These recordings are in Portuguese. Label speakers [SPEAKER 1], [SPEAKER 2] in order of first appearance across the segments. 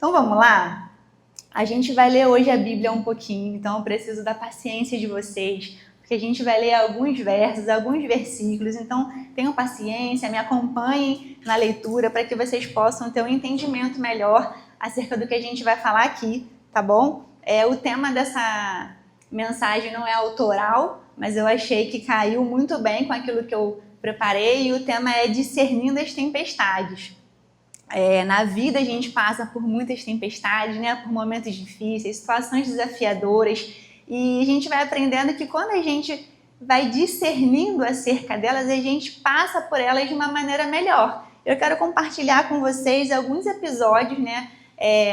[SPEAKER 1] Então vamos lá? A gente vai ler hoje a Bíblia um pouquinho, então eu preciso da paciência de vocês, porque a gente vai ler alguns versos, alguns versículos, então tenham paciência, me acompanhem na leitura para que vocês possam ter um entendimento melhor acerca do que a gente vai falar aqui, tá bom? O tema dessa mensagem não é autoral, mas eu achei que caiu muito bem com aquilo que eu preparei, e o tema é discernindo as tempestades. Na vida a gente passa por muitas tempestades, né? Por momentos difíceis, situações desafiadoras, e a gente vai aprendendo que quando a gente vai discernindo acerca delas, a gente passa por elas de uma maneira melhor. Eu quero compartilhar com vocês alguns episódios, né?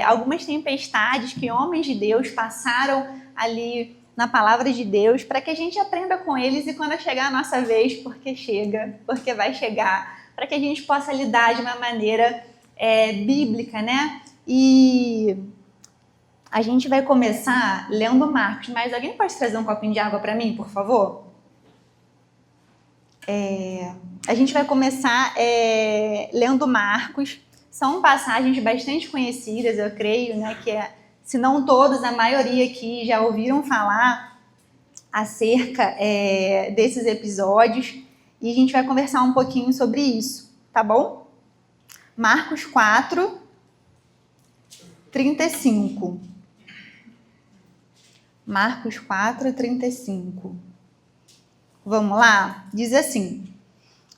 [SPEAKER 1] Algumas tempestades que homens de Deus passaram ali na palavra de Deus, para que a gente aprenda com eles, e quando chegar a nossa vez, porque vai chegar, para que a gente possa lidar de uma maneira bíblica, né? E a gente vai começar lendo Marcos, mas alguém pode trazer um copinho de água para mim, por favor? A gente vai começar lendo Marcos. São passagens bastante conhecidas, eu creio, né? Que se não todos, a maioria aqui já ouviram falar acerca desses episódios, e a gente vai conversar um pouquinho sobre isso, tá bom? Marcos 4, 35. Marcos 4, 35. Vamos lá? Diz assim: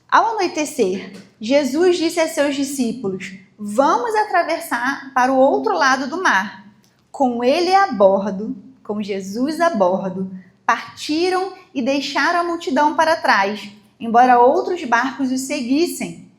[SPEAKER 1] ao anoitecer, Jesus disse a seus discípulos: vamos atravessar para o outro lado do mar. Com ele a bordo, com Jesus a bordo, partiram e deixaram a multidão para trás, embora outros barcos os seguissem.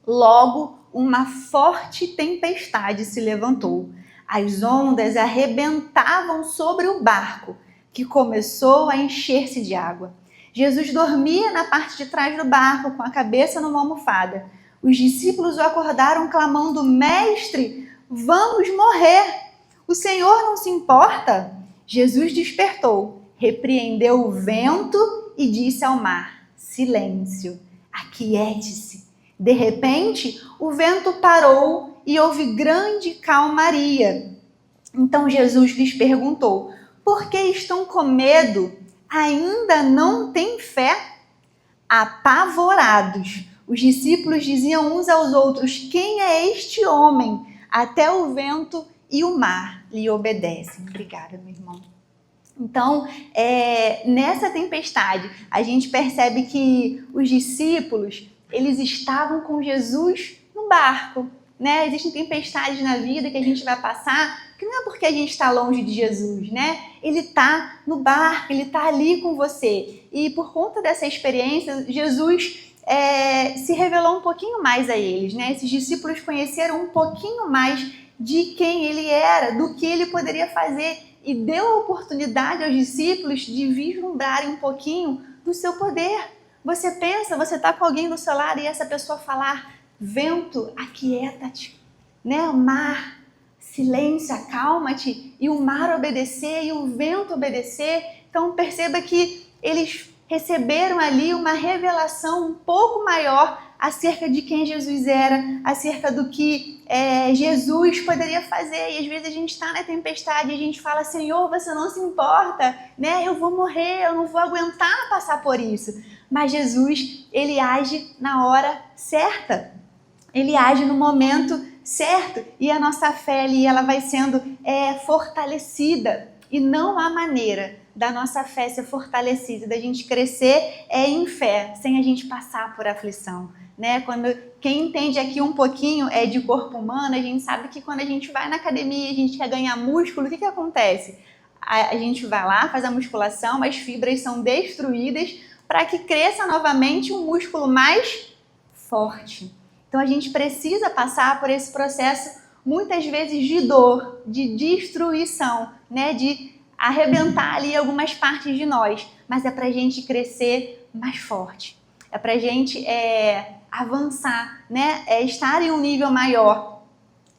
[SPEAKER 1] Logo, uma forte tempestade se levantou. As ondas arrebentavam sobre o barco, que começou a encher-se de água. Jesus dormia na parte de trás do barco, com a cabeça numa almofada. Os discípulos o acordaram clamando: Mestre, vamos morrer! O Senhor não se importa? Jesus despertou, repreendeu o vento e disse ao mar: silêncio, aquiete-se. De repente, o vento parou e houve grande calmaria. Então Jesus lhes perguntou: por que estão com medo? Ainda não têm fé? Apavorados, os discípulos diziam uns aos outros: quem é este homem? Até o vento e o mar lhe obedecem. Obrigada, meu irmão. Então, nessa tempestade, a gente percebe que os discípulos, eles estavam com Jesus no barco, né? Existem tempestades na vida que a gente vai passar, que não é porque a gente está longe de Jesus, né? Ele está no barco, ele está ali com você. E por conta dessa experiência, Jesus se revelou um pouquinho mais a eles, né? Esses discípulos conheceram um pouquinho mais de quem ele era, do que ele poderia fazer, e deu a oportunidade aos discípulos de vislumbrarem um pouquinho do seu poder. Você pensa, você está com alguém do seu lado e essa pessoa falar: vento, aquieta-te, né? O mar, silêncio, acalma-te, e o mar obedecer e o vento obedecer. Então perceba que eles receberam ali uma revelação um pouco maior acerca de quem Jesus era, acerca do que Jesus poderia fazer. E às vezes a gente está na tempestade e a gente fala: Senhor, você não se importa, né? Eu vou morrer, eu não vou aguentar passar por isso. Mas Jesus, ele age na hora certa, ele age no momento certo, e a nossa fé ali, ela vai sendo fortalecida. E não há maneira da nossa fé ser fortalecida, da gente crescer em fé, sem a gente passar por aflição, né? Quem entende aqui um pouquinho de corpo humano, a gente sabe que quando a gente vai na academia, a gente quer ganhar músculo, o que acontece? A gente vai lá, faz a musculação, as fibras são destruídas para que cresça novamente um músculo mais forte. Então a gente precisa passar por esse processo, muitas vezes de dor, de destruição, né? De arrebentar ali algumas partes de nós, mas é para a gente crescer mais forte, é para a gente avançar, né? Estar em um nível maior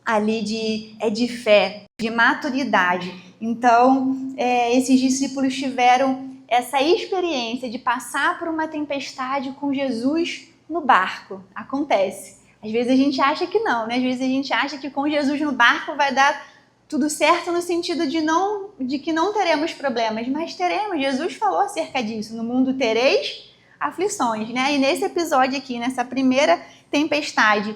[SPEAKER 1] ali de fé, de maturidade. Então, esses discípulos tiveram essa experiência de passar por uma tempestade com Jesus no barco. Acontece. Às vezes a gente acha que não, né? Às vezes a gente acha que com Jesus no barco vai dar tudo certo no sentido de que não teremos problemas, mas teremos. Jesus falou acerca disso. No mundo tereis aflições, né? E nesse episódio aqui, nessa primeira tempestade,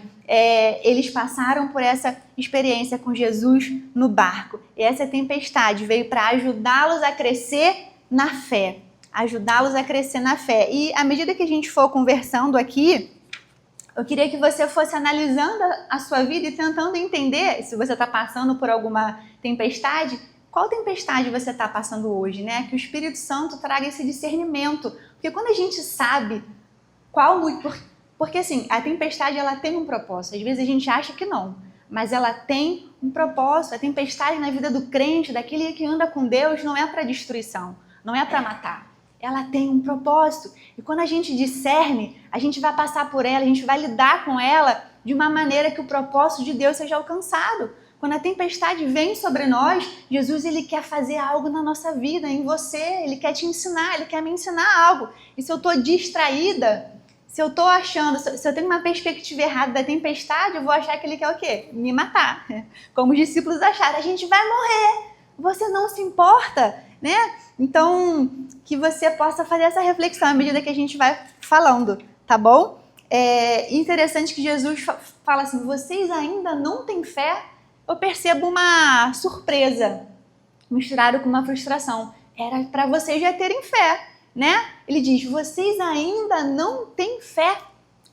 [SPEAKER 1] eles passaram por essa experiência com Jesus no barco. E essa tempestade veio para ajudá-los a crescer na fé. Ajudá-los a crescer na fé. E à medida que a gente for conversando aqui, eu queria que você fosse analisando a sua vida e tentando entender, se você está passando por alguma tempestade, qual tempestade você está passando hoje, né? Que o Espírito Santo traga esse discernimento. Porque quando a gente sabe qual... Porque assim, a tempestade ela tem um propósito. Às vezes a gente acha que não, mas ela tem um propósito. A tempestade na vida do crente, daquele que anda com Deus, não é para destruição, não é para matar. Ela tem um propósito. E quando a gente discerne, a gente vai passar por ela, a gente vai lidar com ela de uma maneira que o propósito de Deus seja alcançado. Quando a tempestade vem sobre nós, Jesus ele quer fazer algo na nossa vida, em você. Ele quer te ensinar, ele quer me ensinar algo. E se eu estou distraída, se eu estou achando, se eu tenho uma perspectiva errada da tempestade, eu vou achar que ele quer o quê? Me matar. Como os discípulos acharam, a gente vai morrer. Você não se importa, né? Então, que você possa fazer essa reflexão à medida que a gente vai falando, tá bom? É interessante que Jesus fala assim, vocês ainda não têm fé? Eu percebo uma surpresa misturado com uma frustração. Era para vocês já terem fé, né? Ele diz, vocês ainda não têm fé.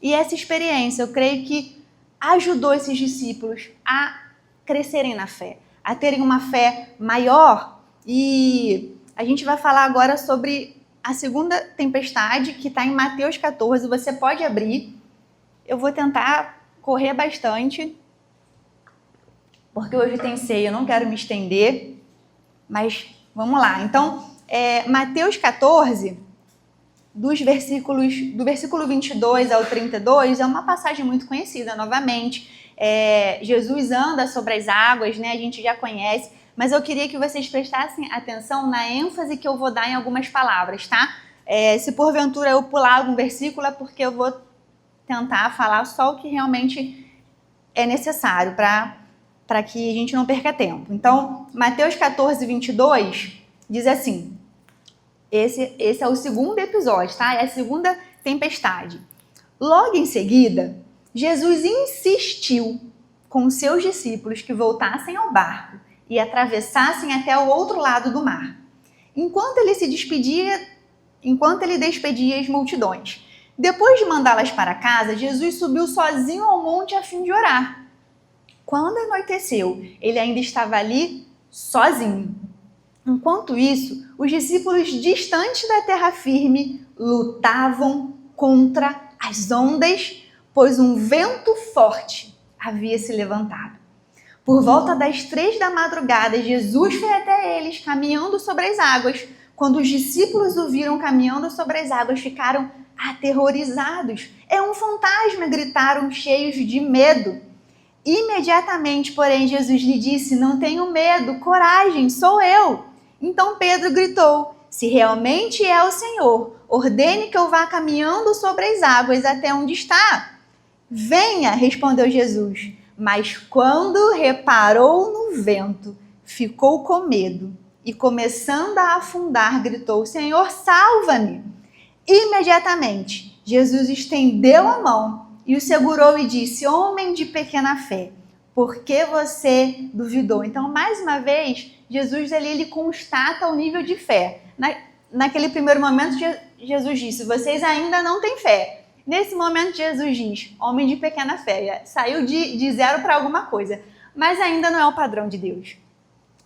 [SPEAKER 1] E essa experiência, eu creio que ajudou esses discípulos a crescerem na fé, a terem uma fé maior. E a gente vai falar agora sobre a segunda tempestade, que está em Mateus 14. Você pode abrir. Eu vou tentar correr bastante, porque hoje tem ceia, eu não quero me estender, mas vamos lá. Então, Mateus 14, do versículo 22 ao 32, é uma passagem muito conhecida, novamente. Jesus anda sobre as águas, né? A gente já conhece, mas eu queria que vocês prestassem atenção na ênfase que eu vou dar em algumas palavras, tá? Se porventura eu pular algum versículo, é porque eu vou tentar falar só o que realmente é necessário para que a gente não perca tempo. Então, Mateus 14, 22 diz assim, esse é o segundo episódio, tá? É a segunda tempestade. Logo em seguida, Jesus insistiu com seus discípulos que voltassem ao barco e atravessassem até o outro lado do mar. Enquanto ele despedia as multidões. Depois de mandá-las para casa, Jesus subiu sozinho ao monte a fim de orar. Quando anoiteceu, ele ainda estava ali sozinho. Enquanto isso, os discípulos distantes da terra firme lutavam contra as ondas, pois um vento forte havia se levantado. Por volta das 3 da madrugada, Jesus foi até eles, caminhando sobre as águas. Quando os discípulos o viram caminhando sobre as águas, ficaram aterrorizados. É um fantasma, gritaram, cheios de medo. Imediatamente, porém, Jesus lhe disse, não tenham medo, coragem, sou eu. Então Pedro gritou, se realmente é o Senhor, ordene que eu vá caminhando sobre as águas até onde está. Venha, respondeu Jesus. Mas quando reparou no vento, ficou com medo e, começando a afundar, gritou, Senhor, salva-me. Imediatamente, Jesus estendeu a mão e o segurou e disse, homem de pequena fé, por que você duvidou? Então, mais uma vez, Jesus ele constata o nível de fé. Naquele primeiro momento, Jesus disse, vocês ainda não têm fé. Nesse momento, Jesus diz, homem de pequena fé, saiu de 0 para alguma coisa, mas ainda não é o padrão de Deus.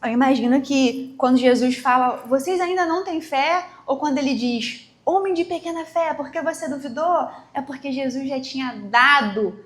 [SPEAKER 1] Eu imagino que quando Jesus fala, vocês ainda não têm fé, ou quando ele diz, homem de pequena fé, por que você duvidou? É porque Jesus já tinha dado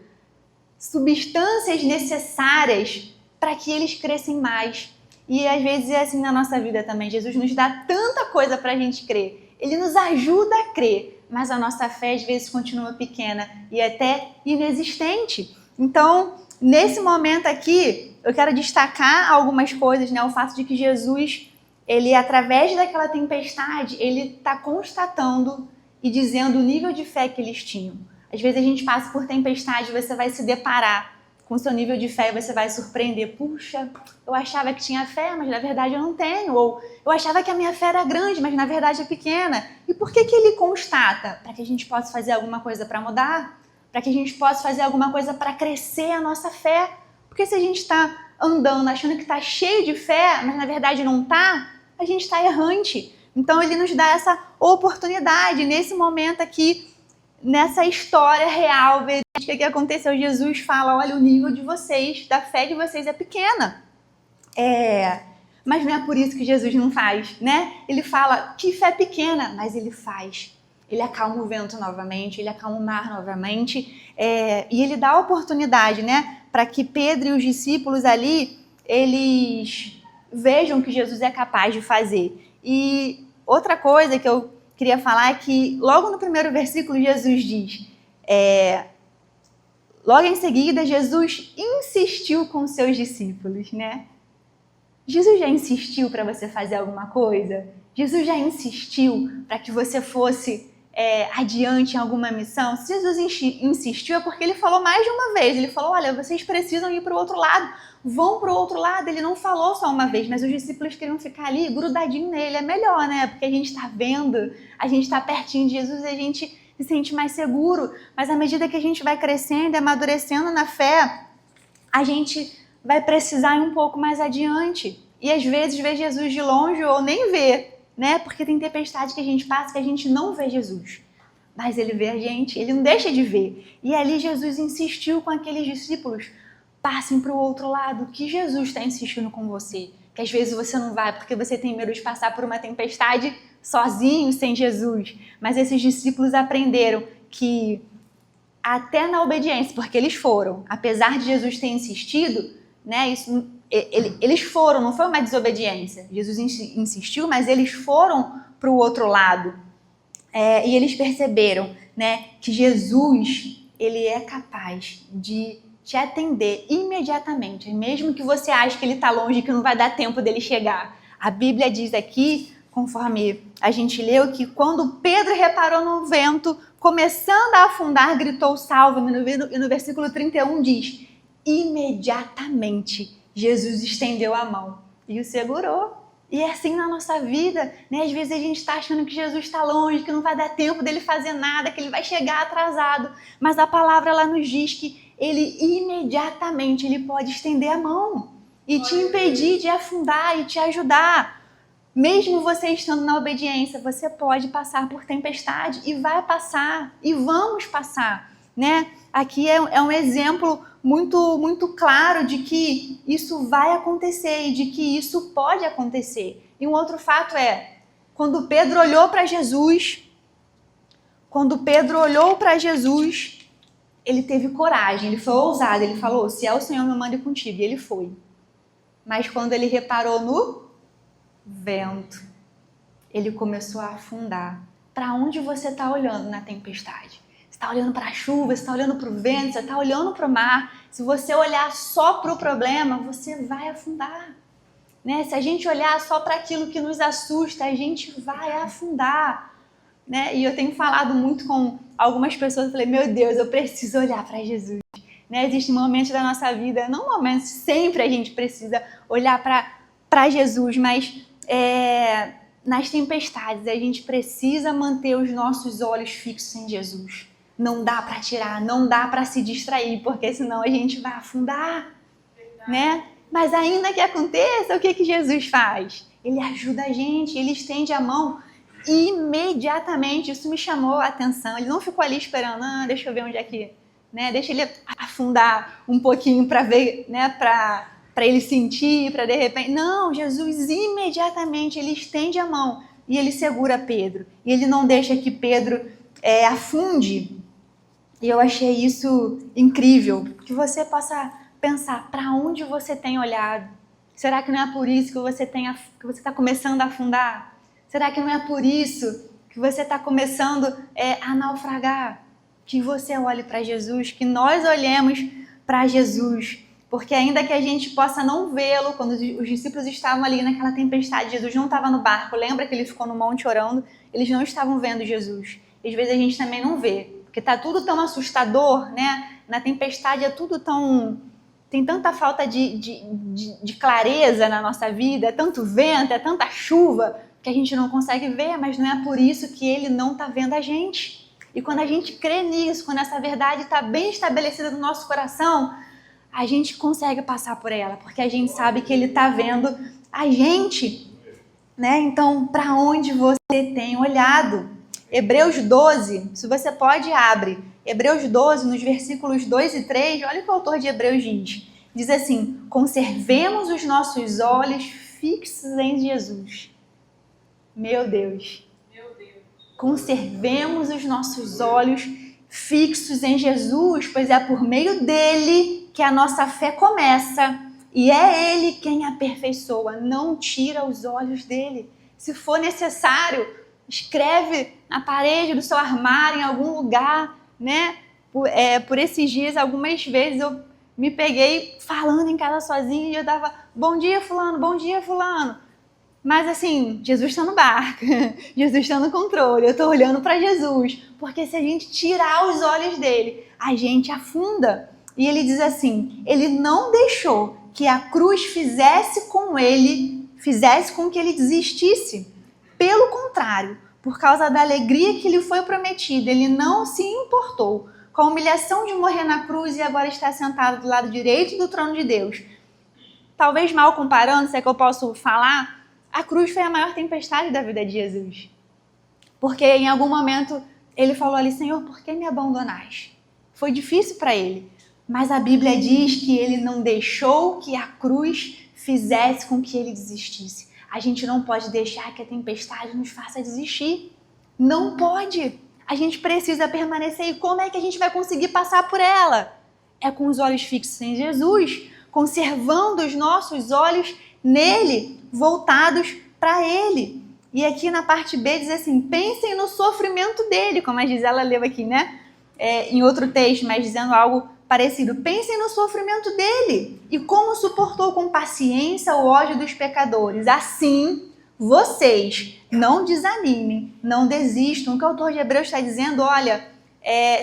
[SPEAKER 1] substâncias necessárias para que eles crescem mais. E às vezes é assim na nossa vida também. Jesus nos dá tanta coisa para a gente crer. Ele nos ajuda a crer, mas a nossa fé às vezes continua pequena e até inexistente. Então, nesse momento aqui, eu quero destacar algumas coisas, né? O fato de que Jesus, ele através daquela tempestade, ele está constatando e dizendo o nível de fé que eles tinham. Às vezes a gente passa por tempestade, você vai se deparar com o seu nível de fé e você vai surpreender. Puxa, eu achava que tinha fé, mas na verdade eu não tenho. Ou eu achava que a minha fé era grande, mas na verdade é pequena. E por que ele constata? Para que a gente possa fazer alguma coisa para mudar? Para que a gente possa fazer alguma coisa para crescer a nossa fé? Porque se a gente está andando achando que está cheio de fé, mas na verdade não está, a gente está errante. Então ele nos dá essa oportunidade nesse momento aqui, nessa história real, verídica que aconteceu. Jesus fala, olha, o nível de vocês, da fé de vocês é pequena. Mas não é por isso que Jesus não faz, né? Ele fala, que fé pequena, mas ele faz. Ele acalma o vento novamente, ele acalma o mar novamente, e ele dá a oportunidade, né? Para que Pedro e os discípulos ali, eles vejam que Jesus é capaz de fazer. E outra coisa que eu queria falar é que logo no primeiro versículo Jesus diz, logo em seguida Jesus insistiu com seus discípulos, né? Jesus já insistiu para você fazer alguma coisa? Jesus já insistiu para que você fosse adiante em alguma missão? Se Jesus insistiu é porque ele falou mais de uma vez. Ele falou, olha, vocês precisam ir para o outro lado. Vão para o outro lado. Ele não falou só uma vez, mas os discípulos queriam ficar ali grudadinho nele. É melhor, né? Porque a gente está vendo, a gente está pertinho de Jesus e a gente se sente mais seguro. Mas à medida que a gente vai crescendo e amadurecendo na fé, a gente vai precisar ir um pouco mais adiante. E às vezes vê Jesus de longe ou nem vê, né? Porque tem tempestade que a gente passa que a gente não vê Jesus. Mas ele vê a gente, ele não deixa de ver. E ali Jesus insistiu com aqueles discípulos, passem para o outro lado, que Jesus está insistindo com você. Que às vezes você não vai porque você tem medo de passar por uma tempestade sozinho, sem Jesus. Mas esses discípulos aprenderam que até na obediência, porque eles foram, apesar de Jesus ter insistido, né, eles foram, não foi uma desobediência. Jesus insistiu, mas eles foram para o outro lado. E eles perceberam, né, que Jesus, ele é capaz de te atender imediatamente, mesmo que você ache que ele está longe, que não vai dar tempo dele chegar. A Bíblia diz aqui, conforme a gente leu, que quando Pedro reparou no vento, começando a afundar, gritou salva-me, e no versículo 31 diz, imediatamente Jesus estendeu a mão e o segurou. E é assim na nossa vida, né? Às vezes a gente está achando que Jesus está longe, que não vai dar tempo dele fazer nada, que ele vai chegar atrasado. Mas a palavra lá nos diz que ele imediatamente ele pode estender a mão e te impedir de afundar e te ajudar. Mesmo você estando na obediência, você pode passar por tempestade e vai passar e vamos passar, né? Aqui é um exemplo muito, muito claro de que isso vai acontecer e de que isso pode acontecer. E um outro fato é, quando Pedro olhou para Jesus, ele teve coragem, ele foi ousado, ele falou, se é o Senhor, me mande contigo, e ele foi. Mas quando ele reparou no vento, ele começou a afundar. Para onde você está olhando na tempestade? Você está olhando para a chuva, você está olhando para o vento, você está olhando para o mar. Se você olhar só para o problema, você vai afundar. Né? Se a gente olhar só para aquilo que nos assusta, a gente vai afundar. Né? E eu tenho falado muito com algumas pessoas, eu falei, meu Deus, eu preciso olhar para Jesus. Né? Existem momentos da nossa vida, não momentos, sempre a gente precisa olhar para Jesus, mas nas tempestades a gente precisa manter os nossos olhos fixos em Jesus. Não dá para tirar, não dá para se distrair, porque senão a gente vai afundar, né? Mas ainda que aconteça, o que Jesus faz? Ele ajuda a gente, ele estende a mão imediatamente. Isso me chamou a atenção. Ele não ficou ali esperando, deixa eu ver onde é que, né? Deixa ele afundar um pouquinho para ver, né? Para ele sentir, para de repente... Não, Jesus imediatamente, ele estende a mão e ele segura Pedro. E ele não deixa que Pedro afunde. E eu achei isso incrível, que você possa pensar para onde você tem olhado. Será que não é por isso que você está começando a afundar? Será que não é por isso que você está começando a naufragar? Que você olhe para Jesus, que nós olhemos para Jesus. Porque ainda que a gente possa não vê-lo, quando os discípulos estavam ali naquela tempestade, Jesus não estava no barco, lembra que ele ficou no monte orando? Eles não estavam vendo Jesus. E às vezes a gente também não vê. porque tá tudo tão assustador, né? Na tempestade é tudo tão... Tem tanta falta de clareza na nossa vida, é tanto vento, é tanta chuva, que a gente não consegue ver, mas não é por isso que ele não está vendo a gente. E quando a gente crê nisso, quando essa verdade está bem estabelecida no nosso coração, a gente consegue passar por ela, porque a gente sabe que ele está vendo a gente, né? Então, para onde você tem olhado? Hebreus 12, se você pode, abre. Hebreus 12, nos versículos 2 e 3, olha o que o autor de Hebreus diz. Diz assim: conservemos os nossos olhos fixos em Jesus. Meu Deus. Conservemos os nossos olhos fixos em Jesus, pois é por meio dele que a nossa fé começa. E é ele quem aperfeiçoa. Não tira os olhos dele. Se for necessário, escreve na parede do seu armário, em algum lugar, né? Por esses dias, algumas vezes eu me peguei falando em casa sozinha e eu dava bom dia fulano, bom dia fulano. Mas assim, Jesus está no barco, Jesus está no controle, eu estou olhando para Jesus. Porque se a gente tirar os olhos dele, a gente afunda. E ele diz assim, ele não deixou que a cruz fizesse com que ele desistisse. Pelo contrário, por causa da alegria que lhe foi prometida, ele não se importou com a humilhação de morrer na cruz e agora está sentado do lado direito do trono de Deus. Talvez mal comparando, se é que eu posso falar, a cruz foi a maior tempestade da vida de Jesus. Porque em algum momento ele falou ali, Senhor, por que me abandonaste? Foi difícil para ele. Mas a Bíblia diz que ele não deixou que a cruz fizesse com que ele desistisse. A gente não pode deixar que a tempestade nos faça desistir. Não pode. A gente precisa permanecer. E como é que a gente vai conseguir passar por ela? É com os olhos fixos em Jesus, conservando os nossos olhos nele, voltados para ele. E aqui na parte B diz assim, pensem no sofrimento dele, como a Gisela leu aqui, né? Em outro texto, mas dizendo algo parecido. Pensem no sofrimento dele e como suportou com paciência o ódio dos pecadores. Assim, vocês não desanimem, não desistam. O que o autor de Hebreus está dizendo, olha,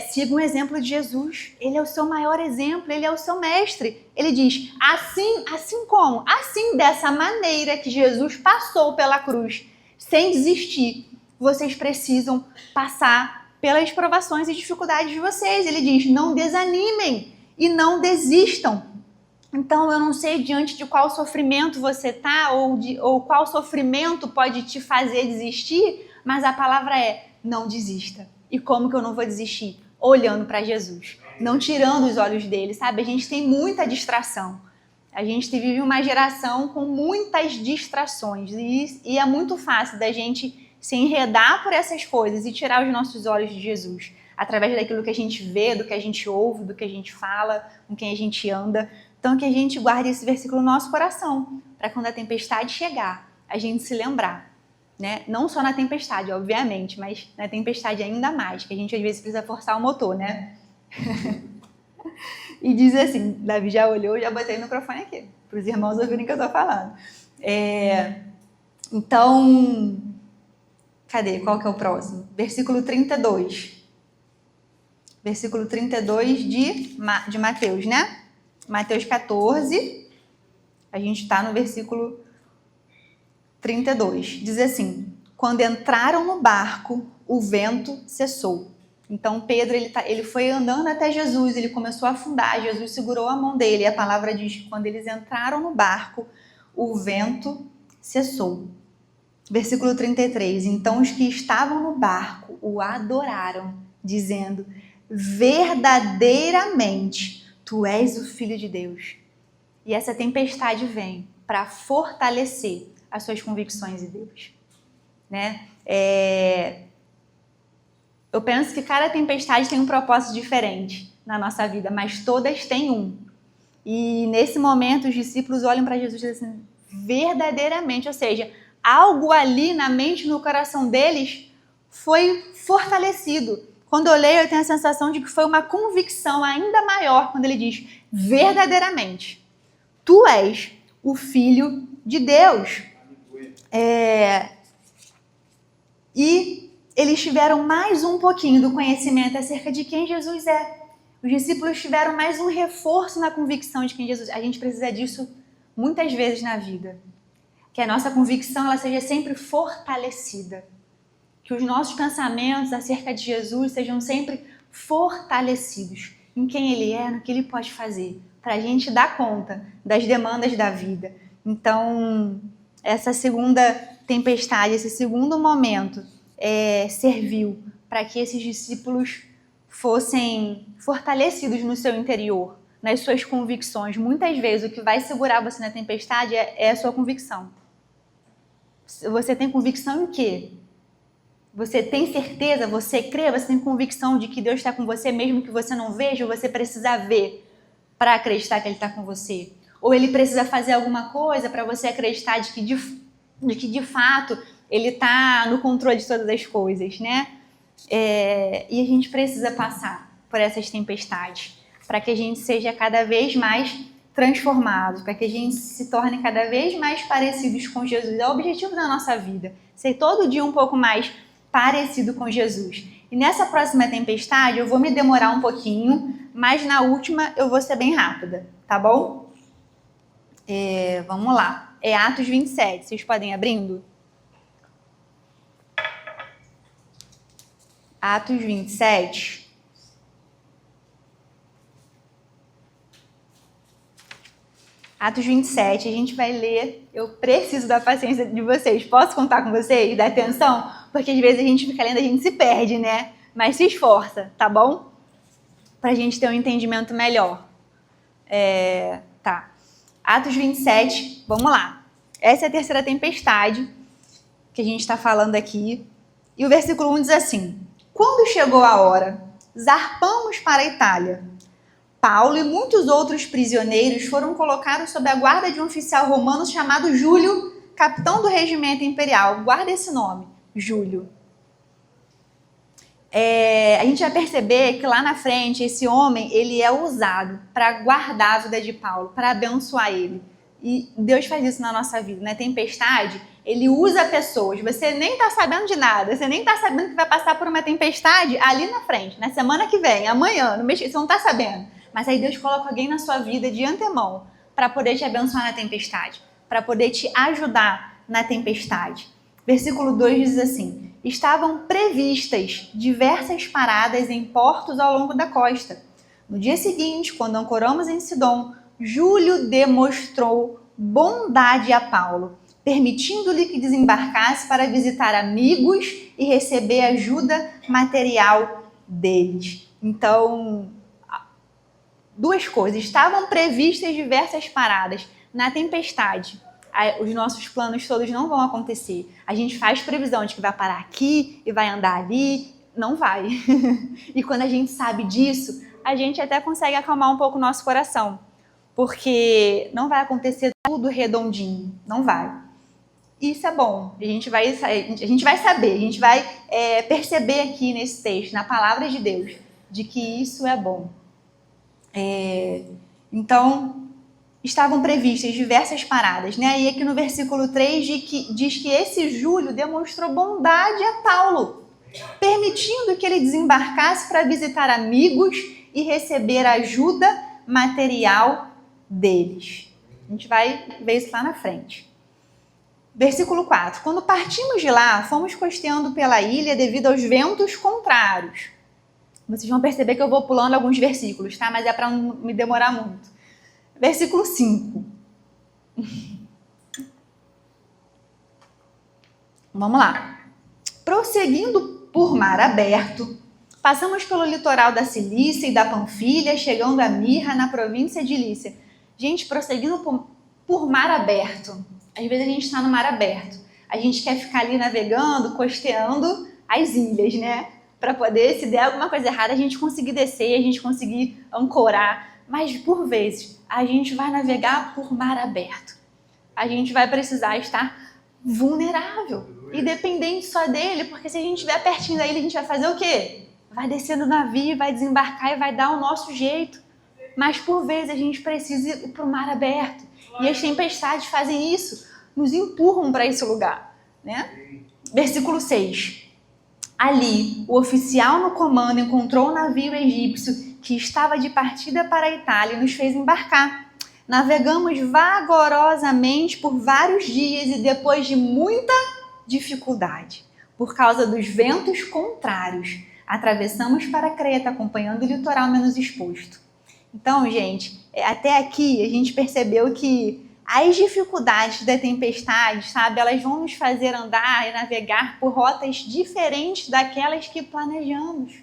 [SPEAKER 1] siga um exemplo de Jesus. Ele é o seu maior exemplo, ele é o seu mestre. Ele diz, assim como? Assim, dessa maneira que Jesus passou pela cruz, sem desistir, vocês precisam passar pelas provações e dificuldades de vocês. Ele diz, não desanimem e não desistam. Então, eu não sei diante de qual sofrimento você está ou qual sofrimento pode te fazer desistir, mas a palavra é, não desista. E como que eu não vou desistir? Olhando para Jesus, não tirando os olhos dele, sabe? A gente tem muita distração. A gente vive uma geração com muitas distrações e é muito fácil da gente se enredar por essas coisas e tirar os nossos olhos de Jesus, através daquilo que a gente vê, do que a gente ouve, do que a gente fala, com quem a gente anda. Então, que a gente guarde esse versículo no nosso coração, para quando a tempestade chegar, a gente se lembrar, né? Não só na tempestade, obviamente, mas na tempestade ainda mais, que a gente às vezes precisa forçar o motor, né? E diz assim, Davi já olhou, já botei o microfone aqui, para os irmãos ouvirem o que eu estou falando. Então, cadê? Qual que é o próximo? Versículo 32. Versículo 32 de Mateus, né? Mateus 14, a gente está no versículo 32. Diz assim, quando entraram no barco, o vento cessou. Então Pedro ele foi andando até Jesus, ele começou a afundar, Jesus segurou a mão dele. E a palavra diz que quando eles entraram no barco, o vento cessou. Versículo 33, então os que estavam no barco o adoraram, dizendo, verdadeiramente, tu és o Filho de Deus. E essa tempestade vem para fortalecer as suas convicções em Deus, né? Eu penso que cada tempestade tem um propósito diferente na nossa vida, mas todas têm um. E nesse momento os discípulos olham para Jesus e dizem assim, verdadeiramente, ou seja, algo ali na mente e no coração deles foi fortalecido. Quando eu leio, eu tenho a sensação de que foi uma convicção ainda maior quando ele diz, verdadeiramente, tu és o Filho de Deus. E eles tiveram mais um pouquinho do conhecimento acerca de quem Jesus é. Os discípulos tiveram mais um reforço na convicção de quem Jesus é. A gente precisa disso muitas vezes na vida. Que a nossa convicção ela seja sempre fortalecida. Que os nossos pensamentos acerca de Jesus sejam sempre fortalecidos em quem Ele é, no que Ele pode fazer, para a gente dar conta das demandas da vida. Então, essa segunda tempestade, esse segundo momento, serviu para que esses discípulos fossem fortalecidos no seu interior, nas suas convicções. Muitas vezes o que vai segurar você na tempestade é a sua convicção. Você tem convicção em quê? Você tem certeza, você crê, você tem convicção de que Deus está com você, mesmo que você não veja, ou você precisa ver para acreditar que Ele está com você? Ou Ele precisa fazer alguma coisa para você acreditar de que de fato Ele está no controle de todas as coisas, né? E a gente precisa passar por essas tempestades para que a gente seja cada vez mais transformado, para que a gente se torne cada vez mais parecidos com Jesus. É o objetivo da nossa vida, ser todo dia um pouco mais parecido com Jesus. E nessa próxima tempestade eu vou me demorar um pouquinho, mas na última eu vou ser bem rápida, tá bom? Vamos lá. É Atos 27, vocês podem ir abrindo? Atos 27. Atos 27, a gente vai ler. Eu preciso da paciência de vocês. Posso contar com vocês? Da atenção? Porque às vezes a gente fica lendo, a gente se perde, né? Mas se esforça, tá bom? Pra gente ter um entendimento melhor. Tá. Atos 27, vamos lá. Essa é a terceira tempestade que a gente está falando aqui. E o versículo 1 diz assim: quando chegou a hora, zarpamos para a Itália. Paulo e muitos outros prisioneiros foram colocados sob a guarda de um oficial romano chamado Júlio, capitão do regimento imperial. Guarda esse nome, Júlio. A gente vai perceber que lá na frente esse homem ele é usado para guardar a vida de Paulo, para abençoar ele. E Deus faz isso na nossa vida. Na tempestade, Ele usa pessoas. Você nem está sabendo de nada. Você nem está sabendo que vai passar por uma tempestade ali na frente, na semana que vem, amanhã, no mês. Você não está sabendo. Mas aí Deus coloca alguém na sua vida de antemão para poder te abençoar na tempestade, para poder te ajudar na tempestade. Versículo 2 diz assim: estavam previstas diversas paradas em portos ao longo da costa. No dia seguinte, quando ancoramos em Sidom, Júlio demonstrou bondade a Paulo, permitindo-lhe que desembarcasse para visitar amigos e receber ajuda material deles. Então, duas coisas. Estavam previstas diversas paradas. Na tempestade, os nossos planos todos não vão acontecer. A gente faz previsão de que vai parar aqui e vai andar ali. Não vai. E quando a gente sabe disso, a gente até consegue acalmar um pouco o nosso coração. Porque não vai acontecer tudo redondinho. Não vai. Isso é bom. A gente vai saber, a gente vai perceber aqui nesse texto, na palavra de Deus, de que isso é bom. Então, estavam previstas diversas paradas, né? E aqui no versículo 3 diz que esse Júlio demonstrou bondade a Paulo, permitindo que ele desembarcasse para visitar amigos e receber ajuda material deles. A gente vai ver isso lá na frente. Versículo 4. Quando partimos de lá, fomos costeando pela ilha devido aos ventos contrários. Vocês vão perceber que eu vou pulando alguns versículos, tá? Mas é para não me demorar muito. Versículo 5. Vamos lá. Prosseguindo por mar aberto, passamos pelo litoral da Cilícia e da Panfilha, chegando a Mirra, na província de Lícia. Gente, prosseguindo por mar aberto. Às vezes a gente está no mar aberto. A gente quer ficar ali navegando, costeando as ilhas, né? Para poder, se der alguma coisa errada, a gente conseguir descer, a gente conseguir ancorar. Mas, por vezes, a gente vai navegar por mar aberto. A gente vai precisar estar vulnerável e dependente só dele, porque se a gente estiver pertinho da ilha, a gente vai fazer o quê? Vai descer do navio, vai desembarcar e vai dar o nosso jeito. Mas, por vezes, a gente precisa ir para o mar aberto. E as tempestades fazem isso, nos empurram para esse lugar, né? Versículo 6. Ali, o oficial no comando encontrou o navio egípcio que estava de partida para a Itália e nos fez embarcar. Navegamos vagarosamente por vários dias e depois de muita dificuldade, por causa dos ventos contrários, atravessamos para Creta, acompanhando o litoral menos exposto. Então, gente, até aqui a gente percebeu que as dificuldades da tempestade, sabe, elas vão nos fazer andar e navegar por rotas diferentes daquelas que planejamos.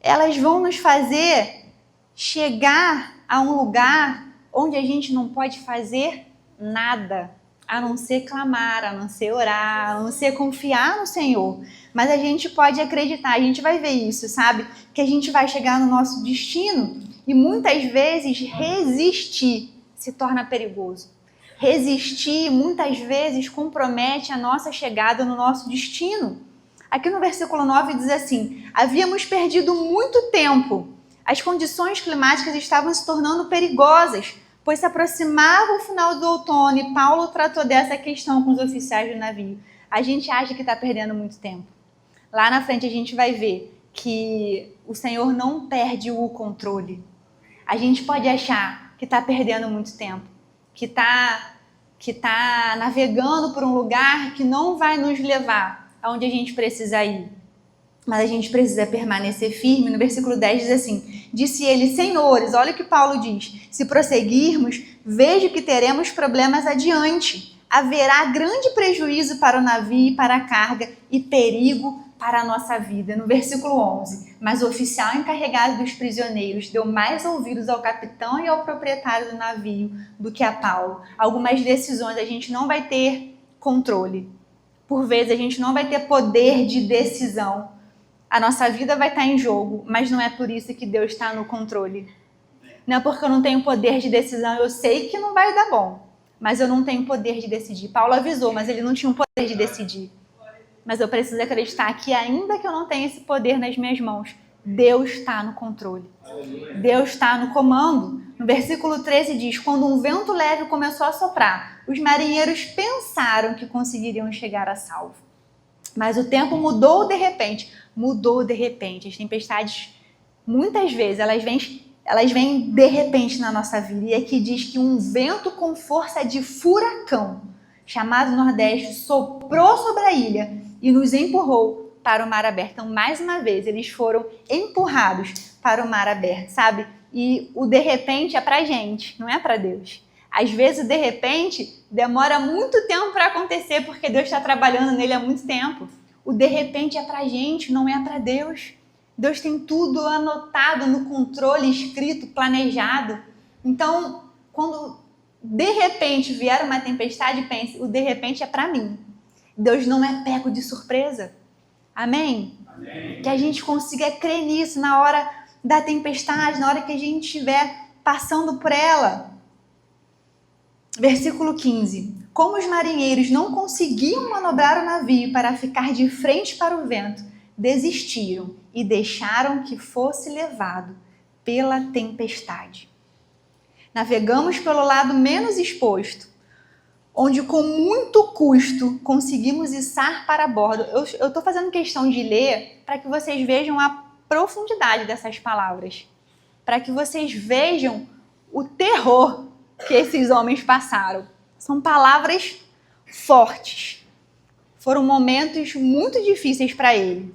[SPEAKER 1] Elas vão nos fazer chegar a um lugar onde a gente não pode fazer nada, a não ser clamar, a não ser orar, a não ser confiar no Senhor. Mas a gente pode acreditar, a gente vai ver isso, sabe? Que a gente vai chegar no nosso destino e muitas vezes resistir se torna perigoso. Resistir muitas vezes compromete a nossa chegada no nosso destino. Aqui no versículo 9 diz assim: havíamos perdido muito tempo. As condições climáticas estavam se tornando perigosas, pois se aproximava o final do outono e Paulo tratou dessa questão com os oficiais do navio. A gente acha que está perdendo muito tempo. Lá na frente a gente vai ver que o Senhor não perde o controle. A gente pode achar que está perdendo muito tempo, que está navegando por um lugar que não vai nos levar aonde a gente precisa ir. Mas a gente precisa permanecer firme. No versículo 10 diz assim: disse ele, senhores, olha o que Paulo diz, se prosseguirmos, vejo que teremos problemas adiante. Haverá grande prejuízo para o navio e para a carga e perigo para a nossa vida. No versículo 11, mas o oficial encarregado dos prisioneiros deu mais ouvidos ao capitão e ao proprietário do navio do que a Paulo. Algumas decisões a gente não vai ter controle. Por vezes a gente não vai ter poder de decisão. A nossa vida vai estar em jogo, mas não é por isso que Deus está no controle. Não é porque eu não tenho poder de decisão, eu sei que não vai dar bom, mas eu não tenho poder de decidir. Paulo avisou, mas ele não tinha o poder de decidir. Mas eu preciso acreditar que ainda que eu não tenha esse poder nas minhas mãos, Deus está no controle. Deus está no comando. No versículo 13 diz, quando um vento leve começou a soprar, os marinheiros pensaram que conseguiriam chegar a salvo. Mas o tempo mudou de repente. As tempestades, muitas vezes, elas vêm de repente na nossa vida. E aqui diz que um vento com força de furacão, chamado Nordeste, soprou sobre a ilha e nos empurrou para o mar aberto. Então, mais uma vez, eles foram empurrados para o mar aberto, sabe? E o de repente é pra gente, não é para Deus. Às vezes, o de repente demora muito tempo para acontecer, porque Deus está trabalhando nele há muito tempo. O de repente é pra gente, não é para Deus. Deus tem tudo anotado no controle, escrito, planejado. Então, quando de repente vier uma tempestade, pense, o de repente é para mim. Deus não é pego de surpresa. Amém? Amém? Que a gente consiga crer nisso na hora da tempestade, na hora que a gente estiver passando por ela. Versículo 15. Como os marinheiros não conseguiam manobrar o navio para ficar de frente para o vento, desistiram e deixaram que fosse levado pela tempestade. Navegamos pelo lado menos exposto, onde com muito custo conseguimos içar para bordo. Eu estou fazendo questão de ler para que vocês vejam a profundidade dessas palavras, para que vocês vejam o terror que esses homens passaram. São palavras fortes. Foram momentos muito difíceis para ele.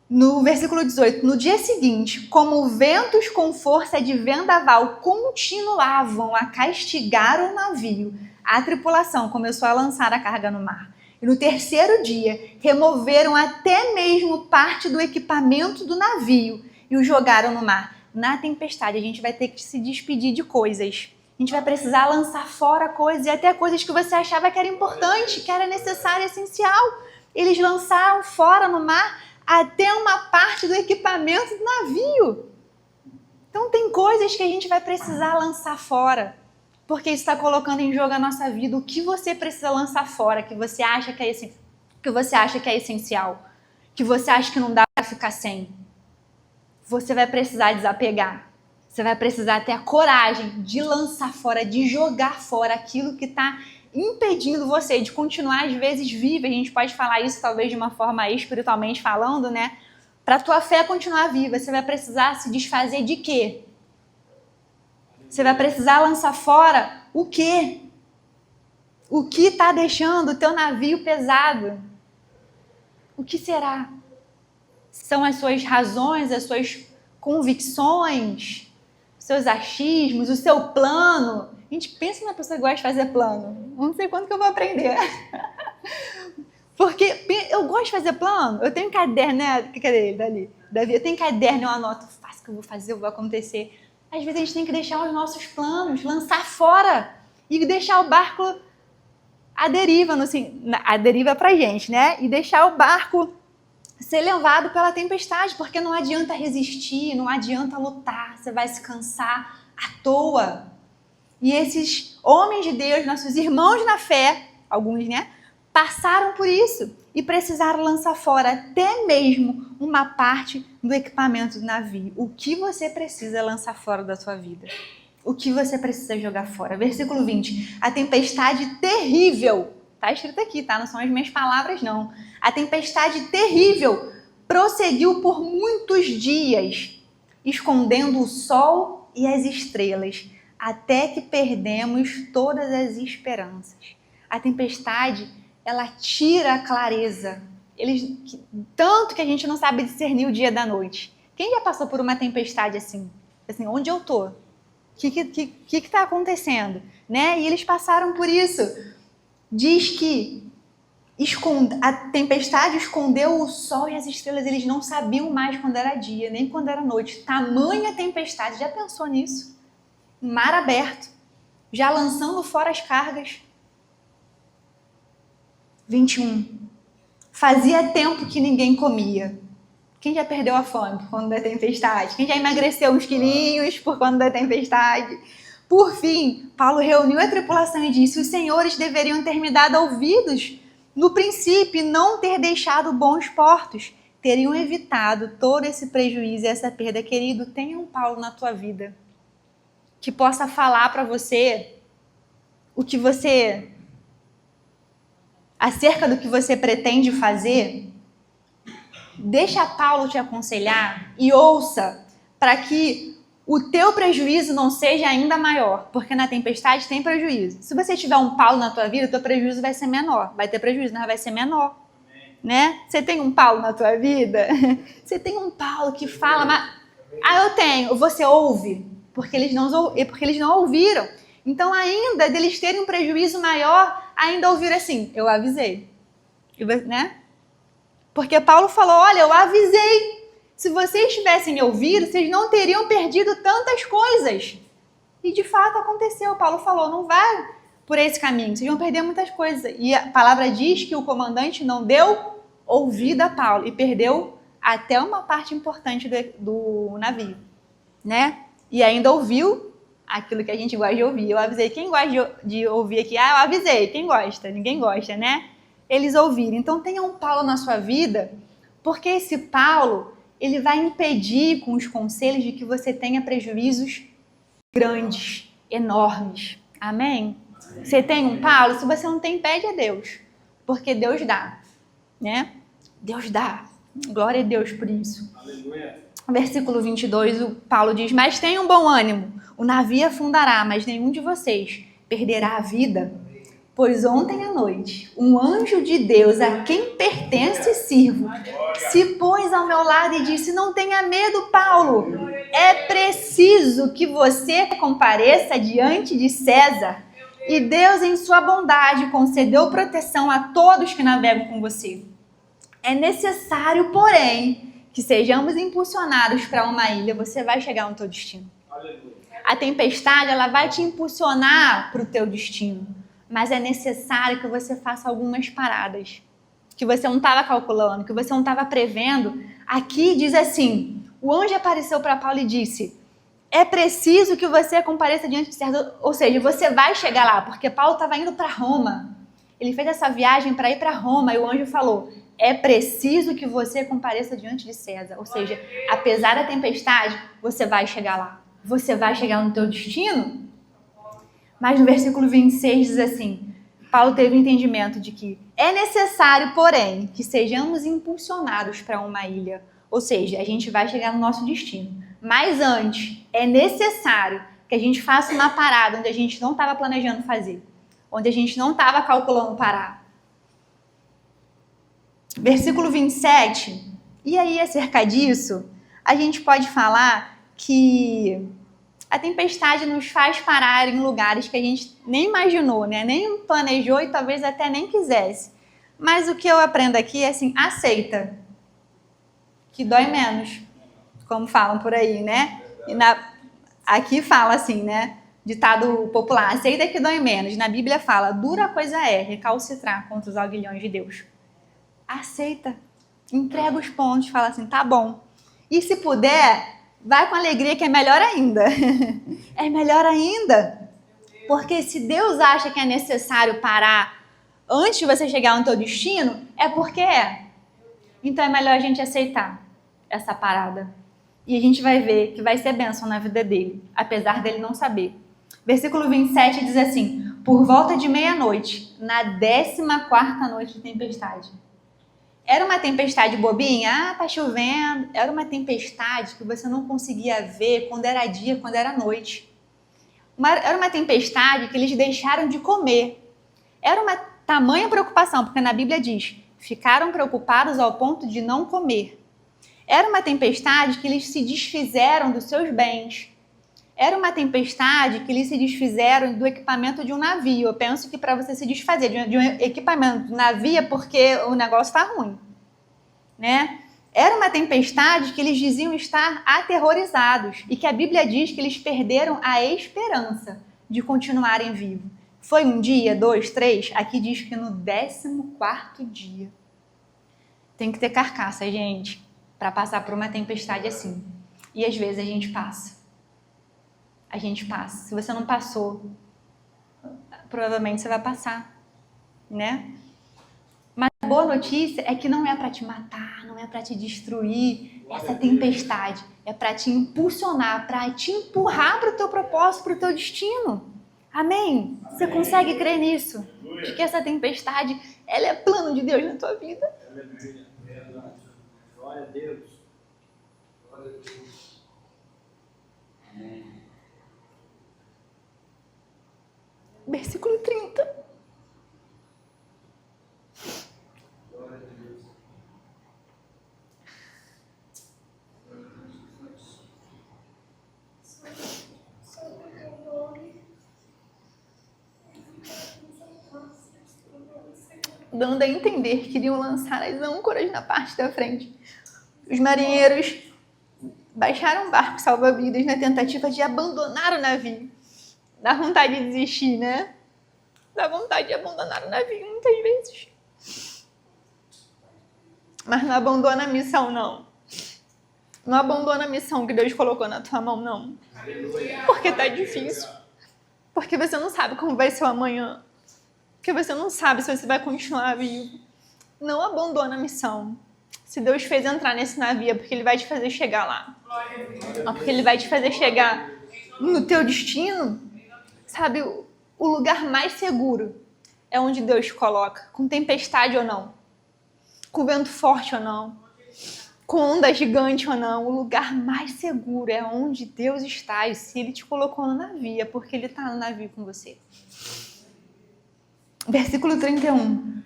[SPEAKER 1] No versículo 18, no dia seguinte, como ventos com força de vendaval continuavam a castigar o navio, a tripulação começou a lançar a carga no mar. E no terceiro dia, removeram até mesmo parte do equipamento do navio e o jogaram no mar. Na tempestade, a gente vai ter que se despedir de coisas. A gente vai precisar lançar fora coisas, e até coisas que você achava que era importante, que era necessário, essencial. Eles lançaram fora no mar até uma parte do equipamento do navio. Então tem coisas que a gente vai precisar lançar fora, porque isso está colocando em jogo a nossa vida. O que você precisa lançar fora, que você acha que é essencial, que você acha que não dá para ficar sem. Você vai precisar desapegar. Você vai precisar ter a coragem de lançar fora, de jogar fora aquilo que está impedindo você de continuar, às vezes, viva. A gente pode falar isso, talvez, de uma forma espiritualmente falando, né? Para a tua fé continuar viva, você vai precisar se desfazer de quê? Você vai precisar lançar fora o quê? O que está deixando o teu navio pesado? O que será? São as suas razões, as suas convicções, os seus achismos, o seu plano. A gente pensa numa pessoa que gosta de fazer plano. Não sei quando que eu vou aprender. Porque eu gosto de fazer plano. Eu tenho caderno, né? Cadê ele? Davi, eu tenho caderno, eu anoto, faço o que eu vou fazer, vai acontecer. Às vezes a gente tem que deixar os nossos planos, lançar fora e deixar o barco à deriva, assim, a deriva pra gente, né? E deixar o barco ser levado pela tempestade, porque não adianta resistir, não adianta lutar, você vai se cansar à toa. E esses homens de Deus, nossos irmãos na fé, alguns, né? Passaram por isso e precisaram lançar fora até mesmo uma parte do equipamento do navio. O que você precisa lançar fora da sua vida? O que você precisa jogar fora? Versículo 20. A tempestade terrível, tá escrito aqui, tá? Não são as minhas palavras, não. A tempestade terrível prosseguiu por muitos dias, escondendo o sol e as estrelas, até que perdemos todas as esperanças. A tempestade, ela tira a clareza. Tanto que a gente não sabe discernir o dia da noite. Quem já passou por uma tempestade assim? Assim, onde eu tô? O que está acontecendo? Né? E eles passaram por isso. Diz que a tempestade escondeu o sol e as estrelas. Eles não sabiam mais quando era dia, nem quando era noite. Tamanha tempestade. Já pensou nisso? Mar aberto. Já lançando fora as cargas. 21. Fazia tempo que ninguém comia. Quem já perdeu a fome por conta da tempestade? Quem já emagreceu uns quilinhos por conta da tempestade? Por fim, Paulo reuniu a tripulação e disse: os senhores deveriam ter me dado ouvidos no princípio e não ter deixado bons portos. Teriam evitado todo esse prejuízo e essa perda. Querido, tenha um Paulo na tua vida que possa falar para você o que você... acerca do que você pretende fazer. Deixa Paulo te aconselhar e ouça para que o teu prejuízo não seja ainda maior, porque na tempestade tem prejuízo. Se você tiver um Paulo na tua vida, o teu prejuízo vai ser menor. Vai ter prejuízo, mas vai ser menor. Né? Você tem um Paulo na tua vida? Você tem um Paulo que fala, mas... eu tenho. Você ouve, porque eles não ouviram. Então, ainda deles terem um prejuízo maior, ainda ouviram assim: eu avisei. Né? Porque Paulo falou: olha, eu avisei. Se vocês tivessem ouvido, vocês não teriam perdido tantas coisas. E de fato aconteceu. Paulo falou: não vai por esse caminho, vocês vão perder muitas coisas. E a palavra diz que o comandante não deu ouvido a Paulo e perdeu até uma parte importante do navio, né? E ainda ouviu aquilo que a gente gosta de ouvir. Eu avisei. Quem gosta de ouvir aqui? Eu avisei. Quem gosta? Ninguém gosta, né? Eles ouviram. Então tenha um Paulo na sua vida, porque esse Paulo, ele vai impedir com os conselhos de que você tenha prejuízos grandes, enormes. Amém? Você tem um Paulo? Se você não tem, pede a Deus, porque Deus dá, né? Deus dá. Glória a Deus por isso. Aleluia. Versículo 22, o Paulo diz: mas tenham bom ânimo, o navio afundará, mas nenhum de vocês perderá a vida. Pois ontem à noite, um anjo de Deus, a quem pertence e sirvo, se pôs ao meu lado e disse: não tenha medo, Paulo, é preciso que você compareça diante de César. E Deus, em sua bondade, concedeu proteção a todos que navegam com você. É necessário, porém, que sejamos impulsionados para uma ilha. Você vai chegar no teu destino. A tempestade, ela vai te impulsionar para o teu destino. Mas é necessário que você faça algumas paradas que você não estava calculando, que você não estava prevendo. Aqui diz assim: o anjo apareceu para Paulo e disse: é preciso que você compareça diante de César. Ou seja, você vai chegar lá, porque Paulo estava indo para Roma. Ele fez essa viagem para ir para Roma e o anjo falou: é preciso que você compareça diante de César. Ou seja, apesar da tempestade, você vai chegar lá. você vai chegar no teu destino? Mas no versículo 26 diz assim, Paulo teve o entendimento de que é necessário, porém, que sejamos impulsionados para uma ilha. Ou seja, a gente vai chegar no nosso destino. Mas antes, é necessário que a gente faça uma parada onde a gente não estava planejando fazer. Onde a gente não estava calculando parar. Versículo 27. E aí, acerca disso, a gente pode falar que a tempestade nos faz parar em lugares que a gente nem imaginou, né? Nem planejou e talvez até nem quisesse. Mas o que eu aprendo aqui é assim, aceita. Que dói menos, como falam por aí, né? E aqui fala assim, né? Ditado popular, aceita que dói menos. Na Bíblia fala, dura coisa é recalcitrar contra os aguilhões de Deus. Aceita, entrega os pontos, fala assim, tá bom. E se puder, vai com alegria que é melhor ainda. É melhor ainda. Porque se Deus acha que é necessário parar antes de você chegar no teu destino, é porque é. Então é melhor a gente aceitar essa parada. E a gente vai ver que vai ser bênção na vida dele, apesar dele não saber. Versículo 27 diz assim, por volta de meia-noite, na 14ª noite de tempestade. Era uma tempestade bobinha? Tá chovendo. Era uma tempestade que você não conseguia ver quando era dia, quando era noite. Era uma tempestade que eles deixaram de comer. Era uma tamanha preocupação, porque na Bíblia diz, ficaram preocupados ao ponto de não comer. Era uma tempestade que eles se desfizeram dos seus bens. Era uma tempestade que eles se desfizeram do equipamento de um navio. Eu penso que para você se desfazer de um equipamento do navio é porque o negócio está ruim, né? Era uma tempestade que eles diziam estar aterrorizados e que a Bíblia diz que eles perderam a esperança de continuarem vivos. Foi um dia, 2, 3? Aqui diz que no 14º dia. Tem que ter carcaça, gente, para passar por uma tempestade assim. E às vezes a gente passa. A gente passa. Se você não passou, provavelmente você vai passar, né? Mas a boa notícia é que não é para te matar, não é para te destruir. Essa tempestade é para te impulsionar, para te empurrar para o teu propósito, para o teu destino. Amém? Você consegue crer nisso? De que essa tempestade, ela é plano de Deus na tua vida?
[SPEAKER 2] Glória a Deus. Glória a Deus. Amém.
[SPEAKER 1] Versículo 30.
[SPEAKER 2] Glória a Deus.
[SPEAKER 1] Dando a entender que iriam lançar as âncoras na parte da frente. Os marinheiros baixaram o barco salva-vidas na tentativa de abandonar o navio. Dá vontade de desistir, né? Dá vontade de abandonar o navio muitas vezes. Mas não abandona a missão, não. Não abandona a missão que Deus colocou na tua mão, não. Porque tá difícil. Porque você não sabe como vai ser o amanhã. Porque você não sabe se você vai continuar vivo. Não abandona a missão. Se Deus fez entrar nesse navio, é porque Ele vai te fazer chegar lá. É porque Ele vai te fazer chegar no teu destino. Sabe, o lugar mais seguro é onde Deus te coloca. Com tempestade ou não. Com vento forte ou não. Com onda gigante ou não. O lugar mais seguro é onde Deus está. E se Ele te colocou no navio, é porque Ele está no navio com você. Versículo 31.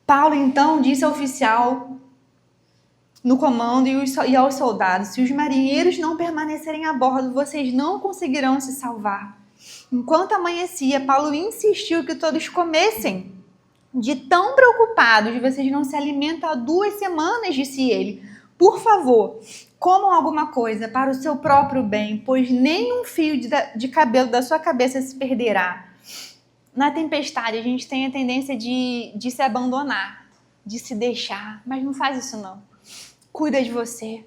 [SPEAKER 1] Paulo, então, disse ao oficial no comando e aos soldados, se os marinheiros não permanecerem a bordo, vocês não conseguirão se salvar. Enquanto amanhecia, Paulo insistiu que todos comessem. De tão preocupados, vocês não se alimentam há 2 semanas, disse ele. Por favor, comam alguma coisa para o seu próprio bem, pois nem um fio de cabelo da sua cabeça se perderá. Na tempestade, a gente tem a tendência de se abandonar, de se deixar, mas não faz isso não. Cuida de você.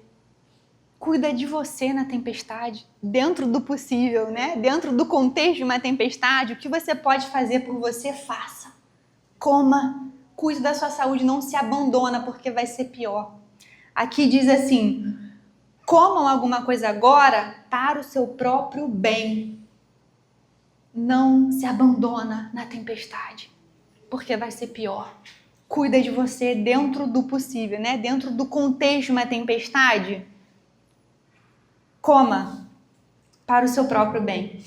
[SPEAKER 1] Cuida de você na tempestade, dentro do possível, né? Dentro do contexto de uma tempestade, o que você pode fazer por você, faça. Coma, cuide da sua saúde, não se abandona, porque vai ser pior. Aqui diz assim, comam alguma coisa agora para o seu próprio bem. Não se abandona na tempestade, porque vai ser pior. Cuida de você dentro do possível, né? Dentro do contexto de uma tempestade. Coma para o seu próprio bem.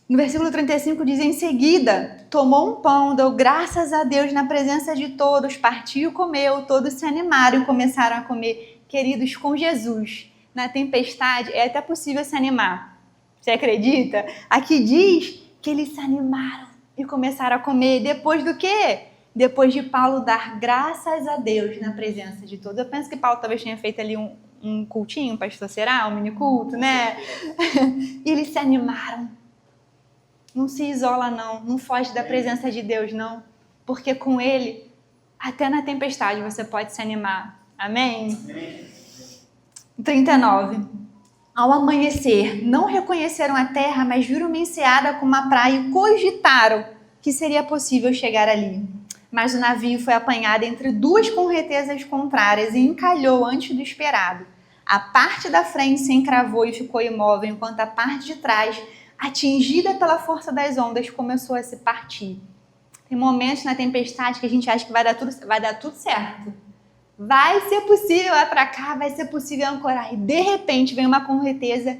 [SPEAKER 1] No versículo 35 diz, em seguida, tomou um pão, deu graças a Deus na presença de todos, partiu, comeu, todos se animaram e começaram a comer. Queridos, com Jesus, na tempestade, é até possível se animar. Você acredita? Aqui diz que eles se animaram e começaram a comer. Depois do quê? Depois de Paulo dar graças a Deus na presença de todos. Eu penso que Paulo talvez tenha feito ali um cultinho, pastor, será? Um mini culto, né? E eles se animaram. Não se isola, não. Não foge da presença de Deus, não. Porque com Ele, até na tempestade, você pode se animar. Amém? 39. Ao amanhecer, não reconheceram a terra, mas viram uma enseada com uma praia e cogitaram que seria possível chegar ali. Mas o navio foi apanhado entre duas correntezas contrárias e encalhou antes do esperado. A parte da frente se encravou e ficou imóvel, enquanto a parte de trás, atingida pela força das ondas, começou a se partir. Tem momentos na tempestade que a gente acha que vai dar tudo certo. Vai ser possível atracar, vai ser possível ancorar. E de repente vem uma correnteza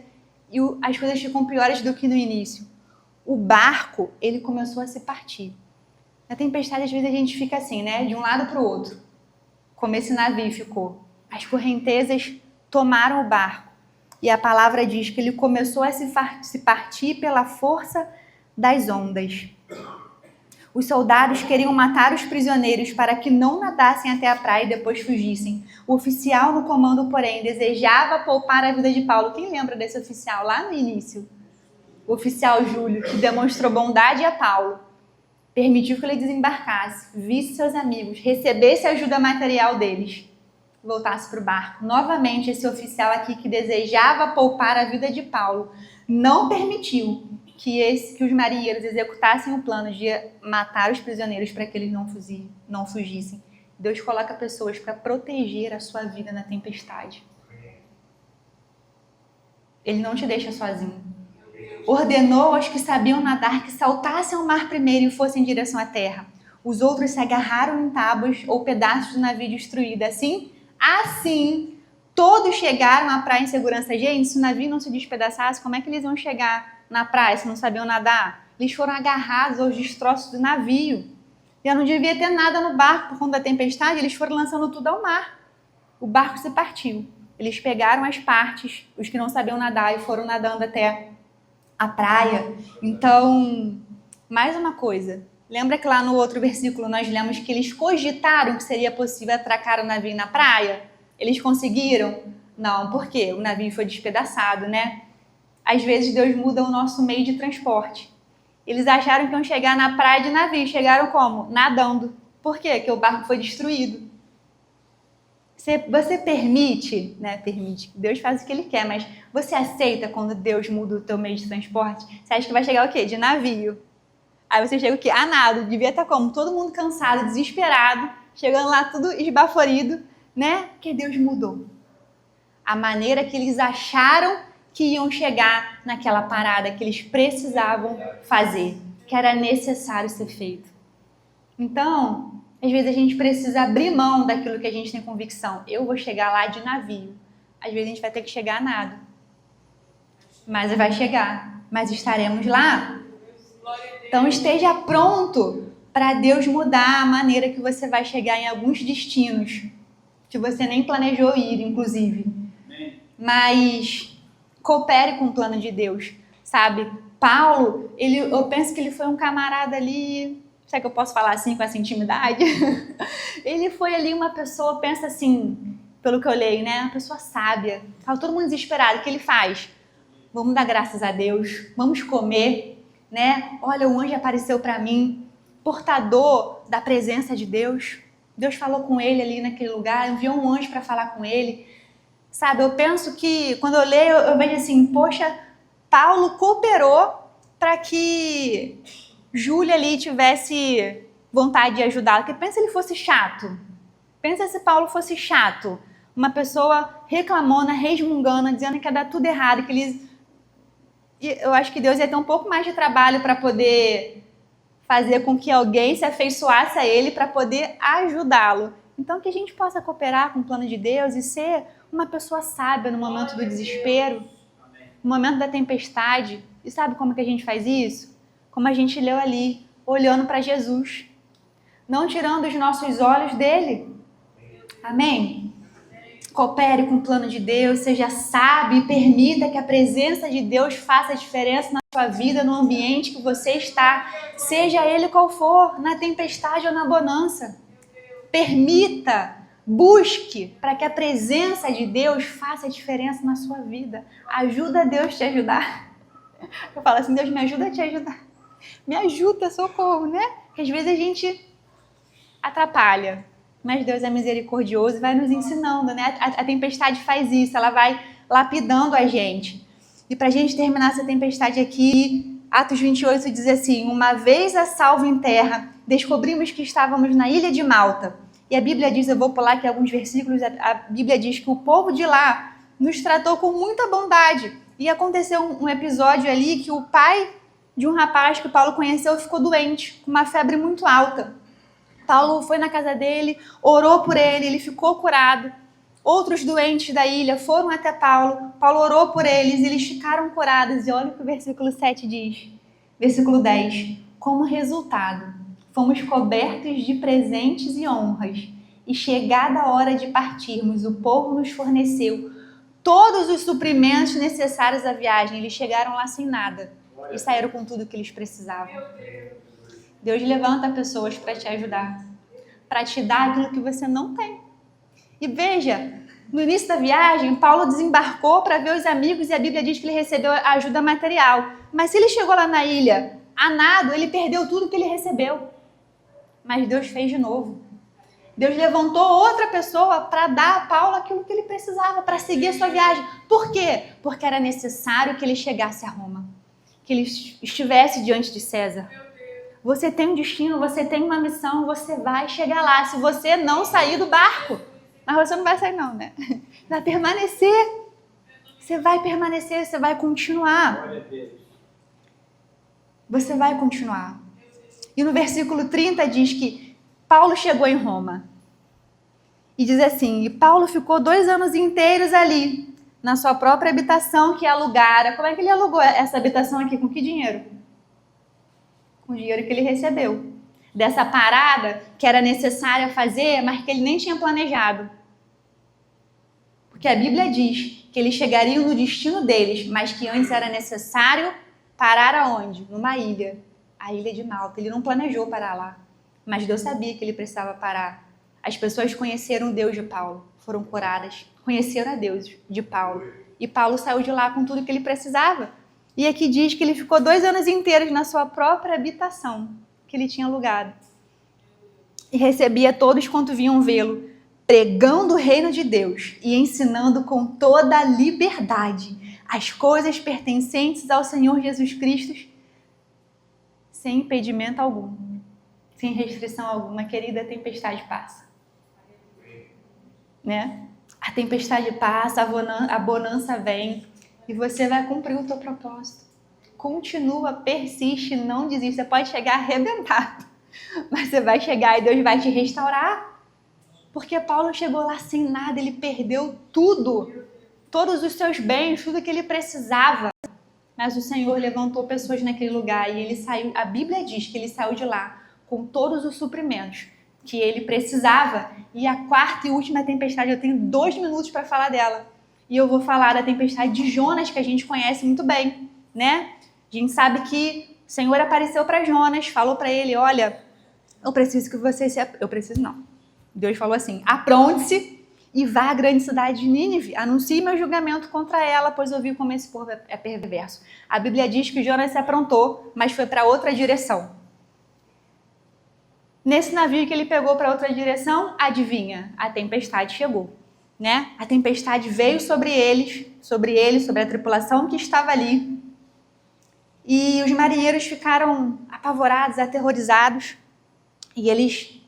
[SPEAKER 1] e as coisas ficam piores do que no início. O barco, ele começou a se partir. Na tempestade, às vezes a gente fica assim, né? De um lado para o outro. Como esse navio ficou. As correntezas tomaram o barco. E a palavra diz que ele começou a se partir pela força das ondas. Os soldados queriam matar os prisioneiros para que não nadassem até a praia e depois fugissem. O oficial no comando, porém, desejava poupar a vida de Paulo. Quem lembra desse oficial lá no início? O oficial Júlio, que demonstrou bondade a Paulo. Permitiu que ele desembarcasse, visse seus amigos, recebesse a ajuda material deles, voltasse para o barco. Novamente, esse oficial aqui que desejava poupar a vida de Paulo não permitiu que os marinheiros executassem o plano de matar os prisioneiros para que eles não fugissem. Deus coloca pessoas para proteger a sua vida na tempestade. Ele não te deixa sozinho. Ordenou aos que sabiam nadar que saltassem ao mar primeiro e fossem em direção à terra. Os outros se agarraram em tábuas ou pedaços do navio destruído. Assim, todos chegaram à praia em segurança. Gente, se o navio não se despedaçasse, como é que eles iam chegar na praia se não sabiam nadar? Eles foram agarrados aos destroços do navio. Já não devia ter nada no barco por conta da tempestade, eles foram lançando tudo ao mar. O barco se partiu. Eles pegaram as partes, os que não sabiam nadar, e foram nadando até a praia. Então, mais uma coisa. Lembra que lá no outro versículo nós lemos que eles cogitaram que seria possível atracar o navio na praia? Eles conseguiram? Não, por quê? O navio foi despedaçado, né? Às vezes Deus muda o nosso meio de transporte. Eles acharam que iam chegar na praia de navio. Chegaram como? Nadando. Por quê? Porque o barco foi destruído. Você permite, né? Permite. Deus faz o que Ele quer, mas você aceita quando Deus muda o teu meio de transporte? Você acha que vai chegar o quê? De navio. Aí você chega o quê? A nado. Devia estar como? Todo mundo cansado, desesperado, chegando lá tudo esbaforido, né? Porque Deus mudou a maneira que eles acharam que iam chegar naquela parada que eles precisavam fazer, que era necessário ser feito. Então, às vezes a gente precisa abrir mão daquilo que a gente tem convicção. Eu vou chegar lá de navio. Às vezes a gente vai ter que chegar a nado. Mas vai chegar. Mas estaremos lá. Então esteja pronto para Deus mudar a maneira que você vai chegar em alguns destinos que você nem planejou ir, inclusive. Mas coopere com o plano de Deus, sabe? Paulo, eu penso que ele foi um camarada ali... Será que eu posso falar assim com essa intimidade? Ele foi ali uma pessoa, pensa assim, pelo que eu leio, né? Uma pessoa sábia. Estava todo mundo desesperado. O que ele faz? Vamos dar graças a Deus. Vamos comer, né? Olha, o anjo apareceu para mim. Portador da presença de Deus. Deus falou com ele ali naquele lugar. Enviou um anjo para falar com ele. Sabe, eu penso que, quando eu leio, eu vejo assim, poxa, Paulo cooperou para que Júlia ali tivesse vontade de ajudá-lo. Porque pensa se ele fosse chato. Pensa se Paulo fosse chato. uma pessoa reclamona, resmungando, dizendo que ia dar tudo errado, que eles... E eu acho que Deus ia ter um pouco mais de trabalho para poder fazer com que alguém se afeiçoasse a ele para poder ajudá-lo. Então, que a gente possa cooperar com o plano de Deus e ser uma pessoa sábia no momento do desespero, no momento da tempestade. E sabe como que a gente faz isso? Como a gente leu ali, olhando para Jesus, não tirando os nossos olhos dele. Amém? Coopere com o plano de Deus, seja sábio e permita que a presença de Deus faça a diferença na sua vida, no ambiente que você está, seja ele qual for, na tempestade ou na bonança. Permita, busque para que a presença de Deus faça a diferença na sua vida. Ajuda Deus a te ajudar. Eu falo assim, Deus me ajuda a te ajudar. Me ajuda, socorro, né? Porque às vezes a gente atrapalha. Mas Deus é misericordioso e vai nos ensinando, né? A tempestade faz isso, ela vai lapidando a gente. E para a gente terminar essa tempestade aqui, Atos 28 diz assim: uma vez a salvo em terra, descobrimos que estávamos na ilha de Malta. E a Bíblia diz, eu vou pular aqui alguns versículos, a Bíblia diz que o povo de lá nos tratou com muita bondade. E aconteceu um episódio ali que o pai de um rapaz que Paulo conheceu ficou doente, com uma febre muito alta. Paulo foi na casa dele, orou por ele, ele ficou curado. Outros doentes da ilha foram até Paulo, Paulo orou por eles, eles ficaram curados. E olha o que o versículo 7 diz, versículo 10. Como resultado, fomos cobertos de presentes e honras, e chegada a hora de partirmos, o povo nos forneceu todos os suprimentos necessários à viagem. Eles chegaram lá sem nada e saíram com tudo que eles precisavam. Deus levanta pessoas para te ajudar, para te dar aquilo que você não tem. E veja, no início da viagem, Paulo desembarcou para ver os amigos e a Bíblia diz que ele recebeu ajuda material. Mas se ele chegou lá na ilha a nado, ele perdeu tudo que ele recebeu. Mas Deus fez de novo. Deus levantou outra pessoa para dar a Paulo aquilo que ele precisava para seguir a sua viagem. Por quê? Porque era necessário que ele chegasse a Roma, que ele estivesse diante de César. Você tem um destino, você tem uma missão, você vai chegar lá. Se você não sair do barco, mas você não vai sair não, né? Vai permanecer. Você vai permanecer, você vai continuar. Você vai continuar. E no versículo 30 diz que Paulo chegou em Roma. E diz assim, e Paulo ficou 2 anos inteiros ali, na sua própria habitação que alugara. Como é que ele alugou essa habitação aqui? Com que dinheiro? Com o dinheiro que ele recebeu. Dessa parada que era necessária fazer, mas que ele nem tinha planejado. Porque a Bíblia diz que eles chegariam no destino deles, mas que antes era necessário parar aonde? Numa ilha. A ilha de Malta. Ele não planejou parar lá. Mas Deus sabia que ele precisava parar. As pessoas conheceram o Deus de Paulo. Foram curadas. Conheceram a Deus de Paulo. E Paulo saiu de lá com tudo que ele precisava. E aqui diz que ele ficou 2 anos inteiros na sua própria habitação, que ele tinha alugado. E recebia todos quanto vinham vê-lo, pregando o reino de Deus e ensinando com toda a liberdade as coisas pertencentes ao Senhor Jesus Cristo, sem impedimento algum, sem restrição alguma. Querida, a tempestade passa. Né? A tempestade passa, a bonança vem e você vai cumprir o teu propósito. Continua, persiste, não desiste. Você pode chegar arrebentado, mas você vai chegar e Deus vai te restaurar. Porque Paulo chegou lá sem nada, ele perdeu tudo, todos os seus bens, tudo que ele precisava. Mas o Senhor levantou pessoas naquele lugar e ele saiu. A Bíblia diz que ele saiu de lá com todos os suprimentos que ele precisava. E a quarta e última tempestade, eu tenho 2 minutos para falar dela. E eu vou falar da tempestade de Jonas, que a gente conhece muito bem, né? A gente sabe que o Senhor apareceu para Jonas, falou para ele, olha, eu preciso que você se... Eu preciso não. Deus falou assim, apronte-se e vá à grande cidade de Nínive, anuncie meu julgamento contra ela, pois eu vi como esse povo é perverso. A Bíblia diz que Jonas se aprontou, mas foi para outra direção. Nesse navio que ele pegou para outra direção, adivinha, a tempestade chegou, né? A tempestade veio sobre eles, sobre a tripulação que estava ali. E os marinheiros ficaram apavorados, aterrorizados, e eles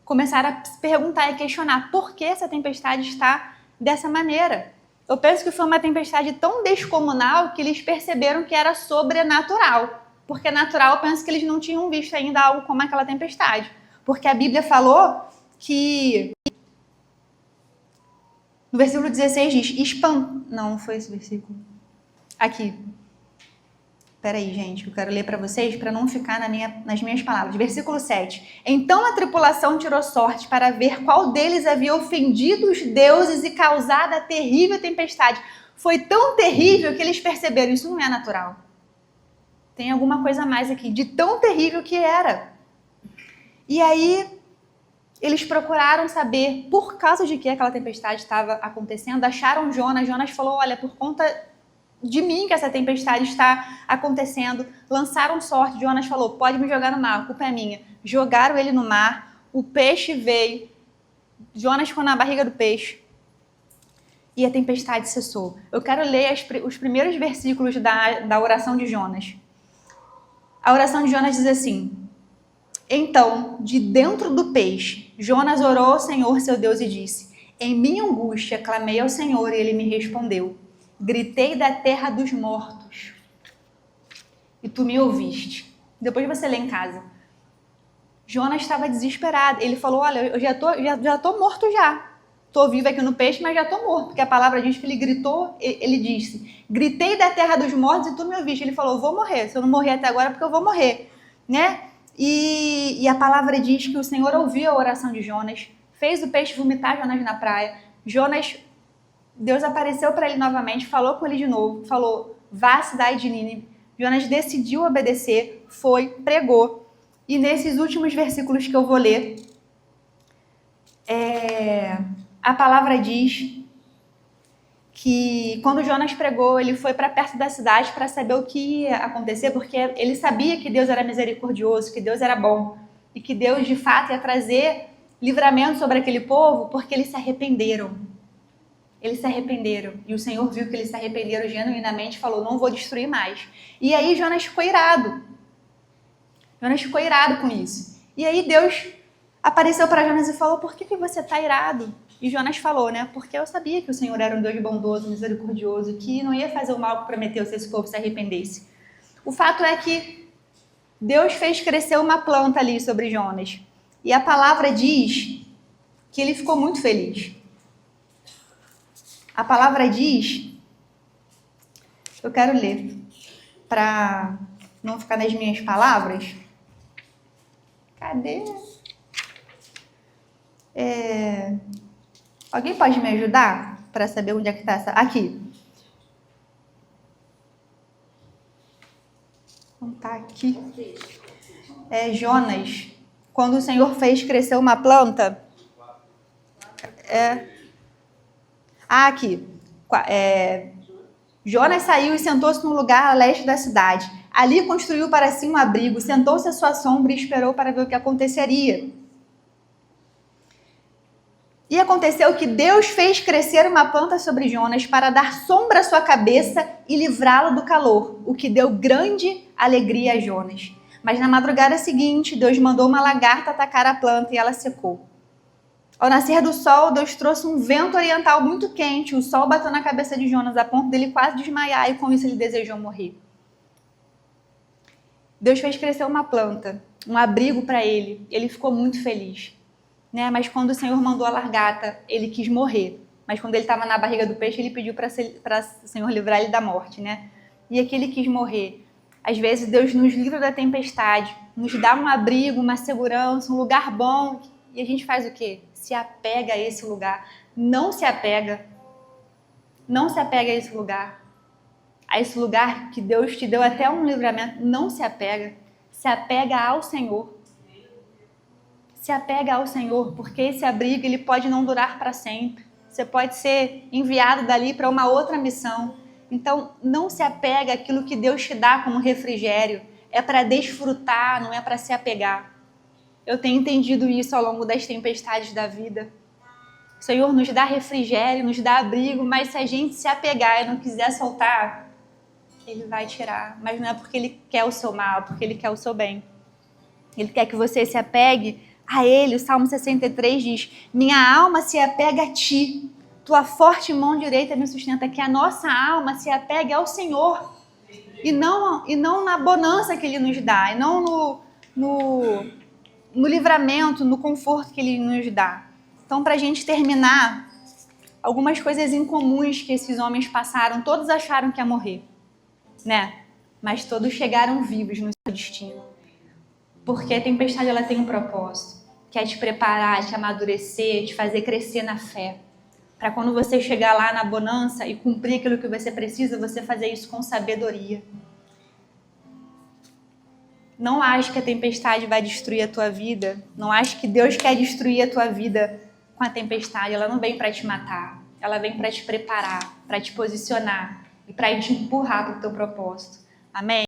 [SPEAKER 1] começaram a se perguntar e questionar por que essa tempestade está dessa maneira. Eu penso que foi uma tempestade tão descomunal que eles perceberam que era sobrenatural. Porque natural, eu penso que eles não tinham visto ainda algo como aquela tempestade. Porque a Bíblia falou que... No versículo 16 diz... Não foi esse versículo. Aqui. Peraí, gente, eu quero ler para vocês para não ficar nas minhas palavras. Versículo 7. Então a tripulação tirou sorte para ver qual deles havia ofendido os deuses e causado a terrível tempestade. Foi tão terrível que eles perceberam, isso não é natural. Tem alguma coisa a mais aqui, de tão terrível que era. E aí, eles procuraram saber por causa de que aquela tempestade estava acontecendo. Acharam Jonas. Jonas falou, olha, por conta de mim que essa tempestade está acontecendo. Lançaram sorte. Jonas falou, pode me jogar no mar, a culpa é minha. Jogaram ele no mar, o peixe veio. Jonas ficou na barriga do peixe. E a tempestade cessou. Eu quero ler os primeiros versículos da oração de Jonas. A oração de Jonas diz assim: então, de dentro do peixe, Jonas orou ao Senhor, seu Deus, e disse: em minha angústia, clamei ao Senhor e ele me respondeu. Gritei da terra dos mortos e tu me ouviste. Depois você lê em casa. Jonas estava desesperado. Ele falou, olha, eu já tô morto já. Estou vivo aqui no peixe, mas já estou morto. Porque a palavra diz que ele gritou, ele disse, gritei da terra dos mortos e tu me ouviste. Ele falou, vou morrer. Se eu não morrer até agora é porque eu vou morrer. Né? E a palavra diz que o Senhor ouviu a oração de Jonas, fez o peixe vomitar Jonas na praia. Deus apareceu para ele novamente, falou com ele de novo, falou, vá à cidade de Nínive. Jonas decidiu obedecer, foi, pregou. E nesses últimos versículos que eu vou ler, a palavra diz que quando Jonas pregou, ele foi para perto da cidade para saber o que ia acontecer, porque ele sabia que Deus era misericordioso, que Deus era bom, e que Deus, de fato, ia trazer livramento sobre aquele povo, porque eles se arrependeram. Eles se arrependeram. E o Senhor viu que eles se arrependeram genuinamente e falou, não vou destruir mais. E aí Jonas ficou irado. Jonas ficou irado com isso. E aí Deus apareceu para Jonas e falou, por que você está irado? E Jonas falou, né? Porque eu sabia que o Senhor era um Deus bondoso, misericordioso, que não ia fazer o mal que prometeu se esse povo se arrependesse. O fato é que Deus fez crescer uma planta ali sobre Jonas. E a palavra diz que ele ficou muito feliz. A palavra diz, eu quero ler, para não ficar nas minhas palavras. Cadê? Alguém pode me ajudar para saber onde é que está essa? Aqui. Não está aqui. Jonas. Quando o Senhor fez crescer uma planta. Aqui. Jonas saiu e sentou-se num lugar a leste da cidade. Ali construiu para si um abrigo, sentou-se à sua sombra e esperou para ver o que aconteceria. E aconteceu que Deus fez crescer uma planta sobre Jonas para dar sombra à sua cabeça e livrá-lo do calor, o que deu grande alegria a Jonas. Mas na madrugada seguinte, Deus mandou uma lagarta atacar a planta e ela secou. Ao nascer do sol, Deus trouxe um vento oriental muito quente. O sol bateu na cabeça de Jonas a ponto dele quase desmaiar e com isso ele desejou morrer. Deus fez crescer uma planta, um abrigo para ele. Ele ficou muito feliz. Né? Mas quando o Senhor mandou a lagarta, ele quis morrer. Mas quando ele estava na barriga do peixe, ele pediu para o Senhor livrar ele da morte. Né? E aqui ele quis morrer. Às vezes Deus nos livra da tempestade, nos dá um abrigo, uma segurança, um lugar bom. E a gente faz o quê? Se apega a esse lugar. Não se apega. Não se apega a esse lugar. A esse lugar que Deus te deu até um livramento. Não se apega. Se apega ao Senhor. Se apega ao Senhor, porque esse abrigo ele pode não durar para sempre. Você pode ser enviado dali para uma outra missão. Então, não se apega àquilo que Deus te dá como refrigério. É para desfrutar, não é para se apegar. Eu tenho entendido isso ao longo das tempestades da vida. O Senhor nos dá refrigério, nos dá abrigo, mas se a gente se apegar e não quiser soltar, Ele vai tirar. Mas não é porque Ele quer o seu mal, é porque Ele quer o seu bem. Ele quer que você se apegue a Ele. O Salmo 63 diz, minha alma se apega a Ti. tua forte mão direita me sustenta, que a nossa alma se apegue ao Senhor e não na bonança que Ele nos dá, e não no livramento, no conforto que Ele nos dá. Então, para a gente terminar, algumas coisas incomuns que esses homens passaram, todos acharam que ia morrer, né? Mas todos chegaram vivos no seu destino. Porque a tempestade, ela tem um propósito, que é te preparar, te amadurecer, te fazer crescer na fé. Para quando você chegar lá na bonança e cumprir aquilo que você precisa, você fazer isso com sabedoria. Não ache que a tempestade vai destruir a tua vida. Não ache que Deus quer destruir a tua vida com a tempestade. Ela não vem para te matar. Ela vem para te preparar, para te posicionar e para te empurrar para o teu propósito. Amém?